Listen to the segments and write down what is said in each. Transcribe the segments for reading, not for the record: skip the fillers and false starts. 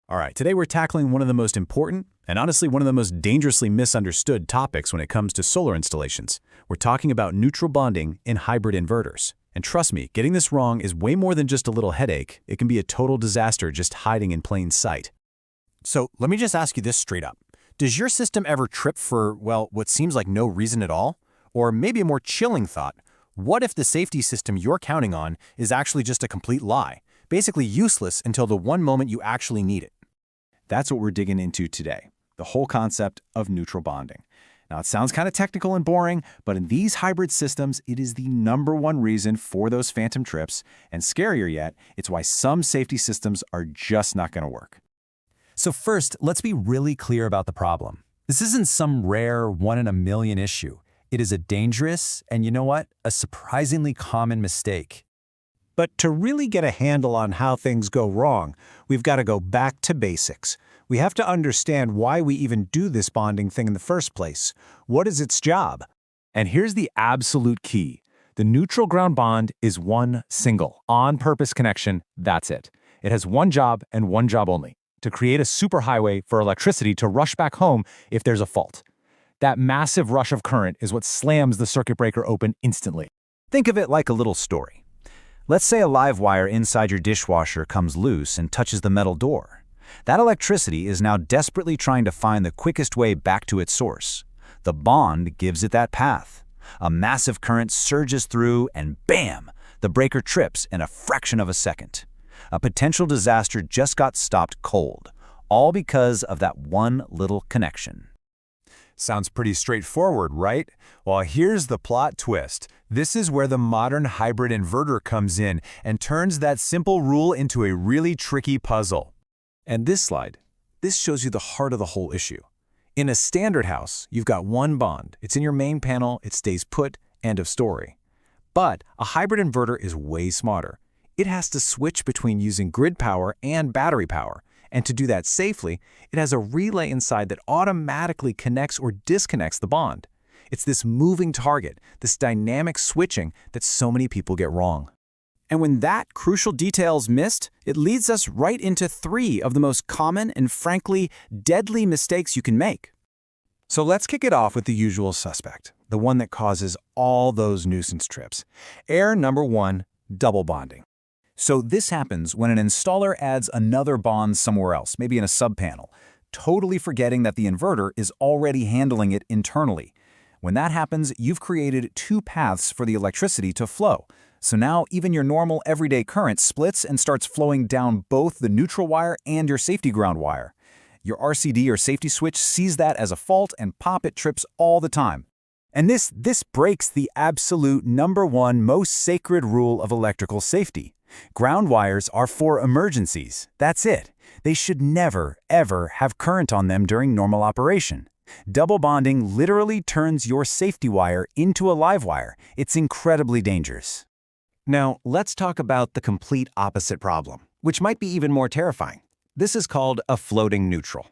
All right, today we're tackling one of the most important and honestly one of the most dangerously misunderstood topics when it comes to solar installations. We're talking about neutral bonding in hybrid inverters. And trust me, getting this wrong is way more than just a little headache. It can be a total disaster just hiding in plain sight. So let me just ask you this straight up. Does your system ever trip for, well, what seems like no reason at all? Or maybe a more chilling thought, what if the safety system you're counting on is actually just a complete lie, basically useless until the one moment you actually need it? That's what we're digging into today, the whole concept of neutral bonding. Now, it sounds kind of technical and boring, but in these hybrid systems, it is the #1 reason for those phantom trips, and scarier yet, it's why some safety systems are just not going to work. So first, let's be really clear about the problem. This isn't some rare one-in-a-million issue. It is a dangerous, and you know what, a surprisingly common mistake. But to really get a handle on how things go wrong, we've got to go back to basics. We have to understand why we even do this bonding thing in the first place. What is its job? And here's the absolute key. The neutral ground bond is one single, on-purpose connection, that's it. It has one job and one job only, to create a superhighway for electricity to rush back home if there's a fault. That massive rush of current is what slams the circuit breaker open instantly. Think of it like a little story. Let's say a live wire inside your dishwasher comes loose and touches the metal door. That electricity is now desperately trying to find the quickest way back to its source. The bond gives it that path. A massive current surges through and bam! The breaker trips in a fraction of a second. A potential disaster just got stopped cold, all because of that one little connection. Sounds pretty straightforward, right? Well, here's the plot twist. This is where the modern hybrid inverter comes in and turns that simple rule into a really tricky puzzle. And this slide, this shows you the heart of the whole issue. In a standard house, you've got one bond. It's in your main panel, it stays put, end of story. But a hybrid inverter is way smarter. It has to switch between using grid power and battery power. And to do that safely, it has a relay inside that automatically connects or disconnects the bond. It's this moving target, this dynamic switching that so many people get wrong. And when that crucial detail is missed, it leads us right into 3 of the most common and frankly deadly mistakes you can make. So let's kick it off with the usual suspect, the one that causes all those nuisance trips. Error number 1, double bonding. So this happens when an installer adds another bond somewhere else, maybe in a subpanel, totally forgetting that the inverter is already handling it internally. When that happens, you've created 2 paths for the electricity to flow. So now even your normal everyday current splits and starts flowing down both the neutral wire and your safety ground wire. Your RCD or safety switch sees that as a fault and pop, it trips all the time. And this breaks the absolute #1 most sacred rule of electrical safety. Ground wires are for emergencies. That's it. They should never, ever have current on them during normal operation. Double bonding literally turns your safety wire into a live wire. It's incredibly dangerous. Now, let's talk about the complete opposite problem, which might be even more terrifying. This is called a floating neutral.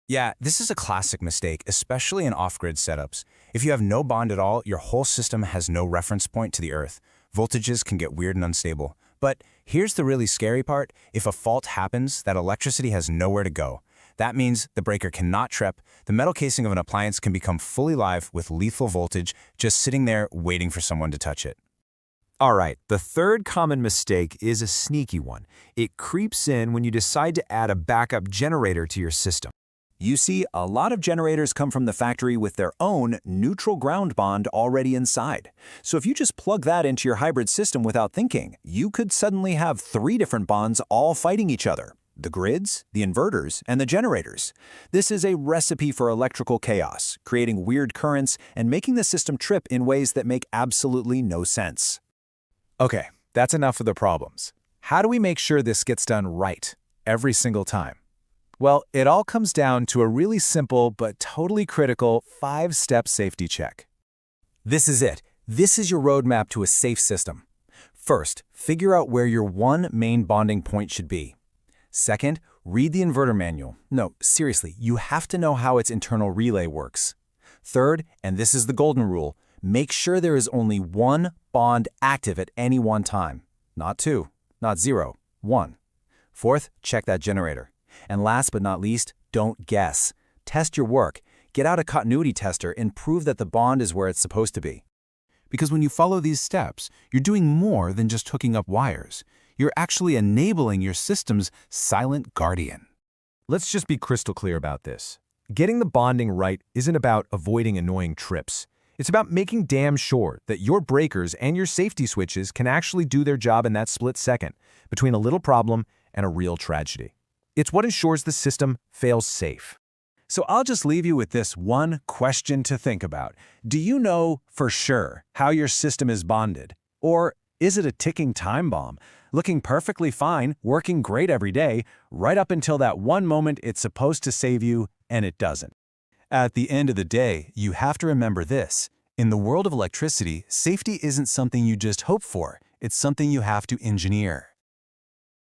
Yeah, this is a classic mistake, especially in off-grid setups. If you have no bond at all, your whole system has no reference point to the earth. Voltages can get weird and unstable. But here's the really scary part. If a fault happens, that electricity has nowhere to go. That means the breaker cannot trip. The metal casing of an appliance can become fully live with lethal voltage, just sitting there waiting for someone to touch it. All right, the third common mistake is a sneaky one. It creeps in when you decide to add a backup generator to your system. You see, a lot of generators come from the factory with their own neutral ground bond already inside. So if you just plug that into your hybrid system without thinking, you could suddenly have 3 different bonds all fighting each other: the grids, the inverters, and the generators. This is a recipe for electrical chaos, creating weird currents and making the system trip in ways that make absolutely no sense. Okay, that's enough of the problems. How do we make sure this gets done right every single time? Well, it all comes down to a really simple but totally critical 5-step safety check. This is it. This is your roadmap to a safe system. First, figure out where your one main bonding point should be. Second, read the inverter manual. No, seriously, you have to know how its internal relay works. Third, and this is the golden rule, make sure there is only one bond active at any one time. Not 2, not 0, 1. Fourth, check that generator. And last but not least, don't guess. Test your work. Get out a continuity tester and prove that the bond is where it's supposed to be. Because when you follow these steps, you're doing more than just hooking up wires. You're actually enabling your system's silent guardian. Let's just be crystal clear about this. Getting the bonding right isn't about avoiding annoying trips. It's about making damn sure that your breakers and your safety switches can actually do their job in that split second between a little problem and a real tragedy. It's what ensures the system fails safe. So I'll just leave you with this one question to think about. Do you know for sure how your system is bonded? Or is it a ticking time bomb, looking perfectly fine, working great every day, right up until that one moment it's supposed to save you and it doesn't? At the end of the day, you have to remember this. In the world of electricity, safety isn't something you just hope for. It's something you have to engineer.